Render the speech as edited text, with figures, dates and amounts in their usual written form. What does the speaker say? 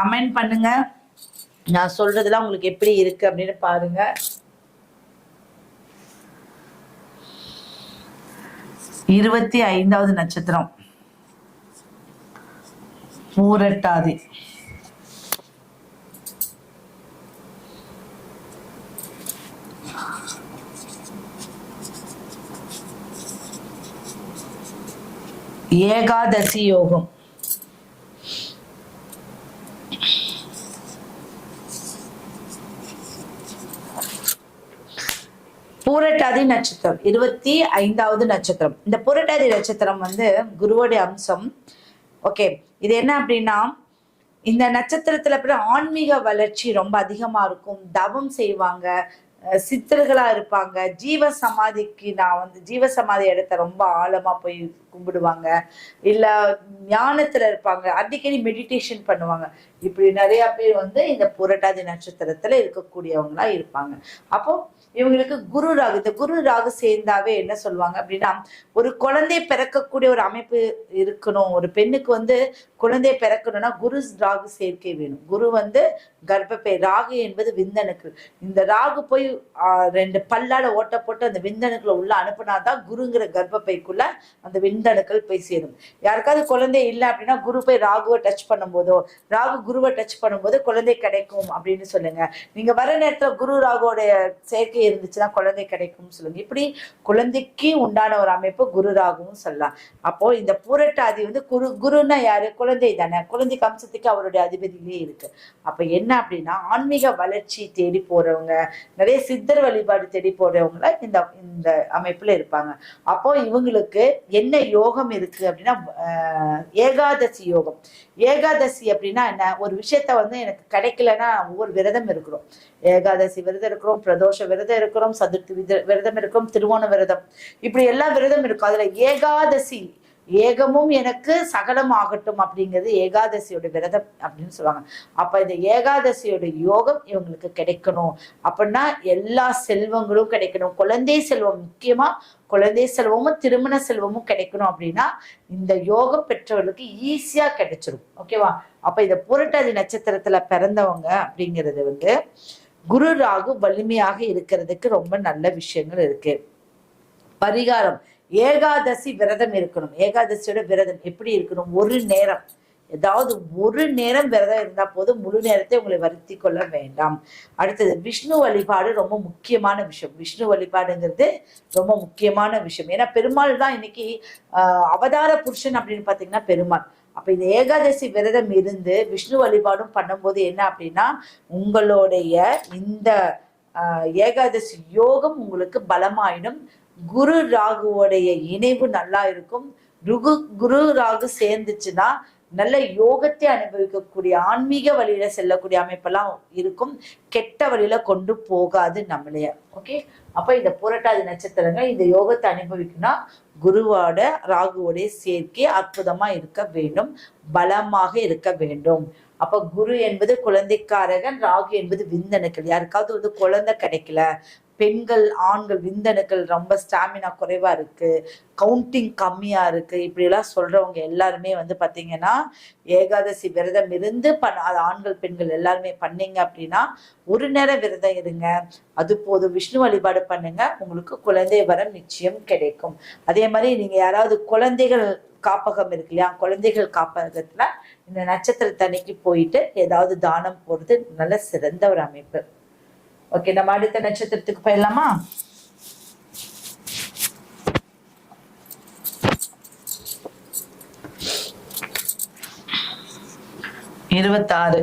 Comment பண்ணுங்க. நான் சொல்றதுலாம் உங்களுக்கு எப்படி இருக்கு அப்படின்னு பாருங்க. இருபத்தி ஐந்தாவது நட்சத்திரம் பூரட்டாதி. ஏகாதசி யோகம். பூரட்டாதி நட்சத்திரம் 25வது நட்சத்திரம். இந்த பூரட்டாதி நட்சத்திரம் குருவோடைய அம்சம். ஓகே, இது என்ன அப்படின்னா, இந்த நட்சத்திரத்துல ஆன்மீக வளர்ச்சி ரொம்ப அதிகமா இருக்கும். தவம் செய்வாங்க, சித்தர்களா இருப்பாங்க. ஜீவ சமாதி இடத்த ரொம்ப ஆழமா போய் கும்பிடுவாங்க, இல்ல ஞானத்துல இருப்பாங்க, அடிக்கடி மெடிடேஷன் பண்ணுவாங்க. இப்படி நிறைய பேர் இந்த புரட்டாதி நட்சத்திரத்துல இருக்கக்கூடியவங்களா இருப்பாங்க. அப்போ இவங்களுக்கு குரு ராகு, இந்த குரு ராகு சேர்ந்தாவே என்ன சொல்லுவாங்க அப்படின்னா, ஒரு குழந்தை பிறக்கக்கூடிய ஒரு அமைப்பு இருக்கணும். ஒரு பெண்ணுக்கு குழந்தை பிறக்கணும்னா குரு ராகு சேர்க்கை வேணும். குரு கர்ப்பப்பை, ராகு என்பது விந்தணுக்கள். இந்த ராகு போய் 2 பல்லால ஓட்ட போட்டு அந்த விந்தணுக்களை உள்ள அனுப்புனாதான் குருங்கிற கர்ப்பப்பைக்குள்ள அந்த விந்தணுக்கள் போய் சேரும். யாருக்காவது குழந்தை இல்லை அப்படின்னா குரு போய் ராகுவை டச் பண்ணும்போதோ, ராகு குருவை டச் பண்ணும்போது குழந்தை கிடைக்கும் அப்படின்னு சொல்லுங்க. நீங்க வர நேரத்துல குரு ராகுவோடைய சேர்க்கை இருந்துச்சுன்னா குழந்தை கிடைக்கும் சொல்லுங்க. இப்படி குழந்தைக்கு உண்டான ஒரு அமைப்பு குரு ராகுவும் சொல்லலாம். அப்போ இந்த பூரட்டாதி குருன்னா யாரு? குழந்தை தானே. குழந்தை கம்சத்துக்கு அவருடைய அதிபதியிலே இருக்கு. அப்ப என்ன அப்படின்னா, ஆன்மீக வளர்ச்சி தேடி போறவங்க, நிறைய சித்தர் வழிபாடு தேடி போறவங்க இந்த அமைப்புல இருப்பாங்க. அப்போ இவங்களுக்கு என்ன யோகம் இருக்கு அப்படின்னா, ஏகாதசி யோகம். ஏகாதசி அப்படின்னா என்ன? ஒரு விஷயத்த எனக்கு கிடைக்கலன்னா ஒவ்வொரு விரதம் இருக்கிறோம். ஏகாதசி விரதம் இருக்கிறோம், பிரதோஷ விரதம் இருக்கிறோம், சதுர்த்தி விரதம் இருக்கிறோம், திருவோண விரதம், இப்படி எல்லா விரதம் இருக்கும். அதுல ஏகாதசி, ஏகமும் எனக்கு சகலம் ஆகட்டும் அப்படிங்கிறது ஏகாதசியோட விரதம் அப்படின்னு சொல்லுவாங்க. அப்ப இந்த ஏகாதசியோட யோகம் இவங்களுக்கு கிடைக்கணும் அப்படின்னா எல்லா செல்வங்களும் கிடைக்கணும். குழந்தை செல்வம், முக்கியமா குழந்தை செல்வமும் திருமண செல்வமும் கிடைக்கணும் அப்படின்னா இந்த யோகம் பெற்றவர்களுக்கு ஈஸியா கிடைச்சிடும். ஓகேவா? அப்ப இந்த புரட்டாதி நட்சத்திரத்துல பிறந்தவங்க அப்படிங்கிறது குரு ராகு வலிமையாக இருக்கிறதுக்கு ரொம்ப நல்ல விஷயங்கள் இருக்கு. பரிகாரம், ஏகாதசி விரதம் இருக்கணும். ஏகாதசியோட விரதம் எப்படி இருக்கணும்? ஒரு நேரம், ஏதாவது ஒரு நேரம் விரதம் இருந்தா போதும். முழு நேரத்தை உங்களை வருத்தி கொள்ள வேண்டாம். அடுத்தது விஷ்ணு வழிபாடு ரொம்ப முக்கியமான விஷயம். விஷ்ணு வழிபாடுங்கிறது ரொம்ப முக்கியமான விஷயம். ஏன்னா பெருமாள் தான் இன்னைக்கு அவதார புருஷன் அப்படின்னு பாத்தீங்கன்னா பெருமாள். அப்ப இந்த ஏகாதசி விரதம் இருந்து விஷ்ணு வழிபாடும் பண்ணும்போது என்ன அப்படின்னா, உங்களுடைய இந்த ஏகாதசி யோகம் உங்களுக்கு பலமாயிடும். குரு ராகுவோடைய இணைவு நல்லா இருக்கும். குரு ராகு சேர்ந்துச்சுன்னா நல்ல யோகத்தை அனுபவிக்கக்கூடிய, ஆன்மீக வழியில செல்லக்கூடிய அமைப்பெல்லாம் இருக்கும். கெட்ட வழியில கொண்டு போகாது நம்மளைய. ஓகே, அப்ப இந்த புரட்டாதி நட்சத்திரங்கள் இந்த யோகத்தை அனுபவிக்கணும்னா குருவோட ராகுவோடைய சேர்க்கை அற்புதமா இருக்க வேண்டும், பலமாக இருக்க வேண்டும். அப்ப குரு என்பது குழந்தைக்காரகன், ராகு என்பது விந்தணுக்கள். யாருக்காவது குழந்தை கிடைக்கல, பெண்கள் ஆண்கள் விந்தணுக்கள் ரொம்ப ஸ்டாமினா குறைவா இருக்கு, கவுண்டிங் கம்மியா இருக்கு, இப்படி எல்லாம் சொல்றவங்க எல்லாருமே பாத்தீங்கன்னா ஏகாதசி விரதம் இருந்து ஆண்கள் பெண்கள் எல்லாருமே பண்ணீங்க அப்படின்னா ஒரு நேரம் விரதம் இருங்க, அது போதும். விஷ்ணு வழிபாடு பண்ணுங்க, உங்களுக்கு குழந்தை வரம் நிச்சயம் கிடைக்கும். அதே மாதிரி நீங்க யாராவது குழந்தைகள் காப்பகம் இருக்கு இல்லையா, குழந்தைகள் காப்பகத்துல இந்த நட்சத்திரத்தன்னைக்கு போயிட்டு ஏதாவது தானம் போடுறது நல்ல சிறந்த ஒரு அமைப்பு. ஓகே, நம்ம அடுத்த நட்சத்திரத்துக்கு போயிடலாமா? இருபத்தாறு